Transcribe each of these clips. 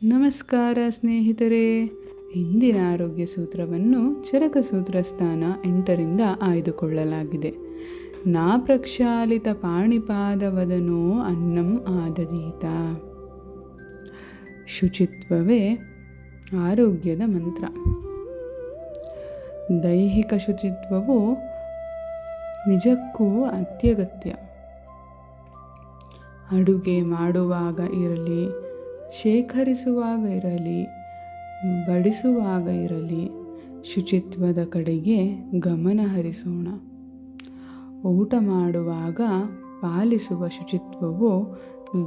ನಮಸ್ಕಾರ ಸ್ನೇಹಿತರೆ. ಇಂದಿನ ಆರೋಗ್ಯ ಸೂತ್ರವನ್ನು ಚರಕ ಸೂತ್ರಸ್ಥಾನ 8ರಿಂದ ಆಯ್ದುಕೊಳ್ಳಲಾಗಿದೆ. ನಾ ಪ್ರಕ್ಷಾಲಿತ ಪಾಣಿಪಾದವದನೋ ಅನ್ನಂ ಆದದೀತ. ಶುಚಿತ್ವವೇ ಆರೋಗ್ಯದ ಮಂತ್ರ. ದೈಹಿಕ ಶುಚಿತ್ವವು ನಿಜಕ್ಕೂ ಅತ್ಯಗತ್ಯ. ಅಡುಗೆ ಮಾಡುವಾಗ ಇರಲಿ, ಶೇಖರಿಸುವಾಗ ಇರಲಿ, ಬಡಿಸುವಾಗ ಇರಲಿ, ಶುಚಿತ್ವದ ಕಡೆಗೆ ಗಮನ ಹರಿಸೋಣ. ಊಟ ಮಾಡುವಾಗ ಪಾಲಿಸುವ ಶುಚಿತ್ವವು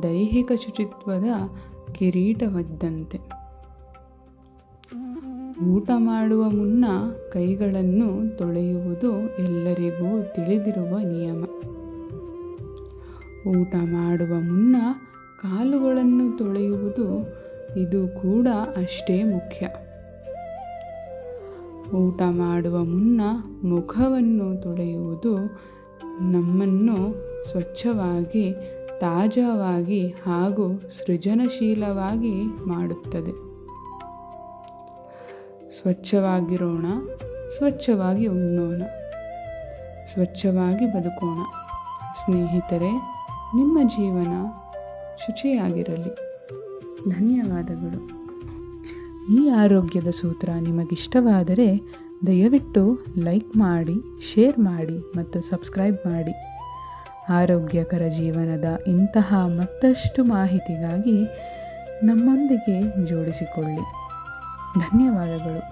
ದೈಹಿಕ ಶುಚಿತ್ವದ ಕಿರೀಟವಿದ್ದಂತೆ. ಊಟ ಮಾಡುವ ಮುನ್ನ ಕೈಗಳನ್ನು ತೊಳೆಯುವುದು ಎಲ್ಲರಿಗೂ ತಿಳಿದಿರುವ ನಿಯಮ. ಊಟ ಮಾಡುವ ಮುನ್ನ ಕಾಲುಗಳನ್ನು ತೊಳೆಯುವುದು ಇದು ಕೂಡ ಅಷ್ಟೇ ಮುಖ್ಯ. ಊಟ ಮಾಡುವ ಮುನ್ನ ಮುಖವನ್ನು ತೊಳೆಯುವುದು ನಮ್ಮನ್ನು ಸ್ವಚ್ಛವಾಗಿ, ತಾಜಾವಾಗಿ ಹಾಗೂ ಸೃಜನಶೀಲವಾಗಿ ಮಾಡುತ್ತದೆ. ಸ್ವಚ್ಛವಾಗಿರೋಣ, ಸ್ವಚ್ಛವಾಗಿ ಉಣ್ಣೋಣ, ಸ್ವಚ್ಛವಾಗಿ ಬದುಕೋಣ. ಸ್ನೇಹಿತರೆ, ನಿಮ್ಮ ಜೀವನ ಶುಚಿಯಾಗಿರಲಿ. ಧನ್ಯವಾದಗಳು. ಈ ಆರೋಗ್ಯದ ಸೂತ್ರ ನಿಮಗಿಷ್ಟವಾದರೆ ದಯವಿಟ್ಟು ಲೈಕ್ ಮಾಡಿ, ಶೇರ್ ಮಾಡಿ ಮತ್ತು ಸಬ್ಸ್ಕ್ರೈಬ್ ಮಾಡಿ. ಆರೋಗ್ಯಕರ ಜೀವನದ ಇಂತಹ ಮತ್ತಷ್ಟು ಮಾಹಿತಿಗಾಗಿ ನಮ್ಮೊಂದಿಗೆ ಜೋಡಿಸಿಕೊಳ್ಳಿ. ಧನ್ಯವಾದಗಳು.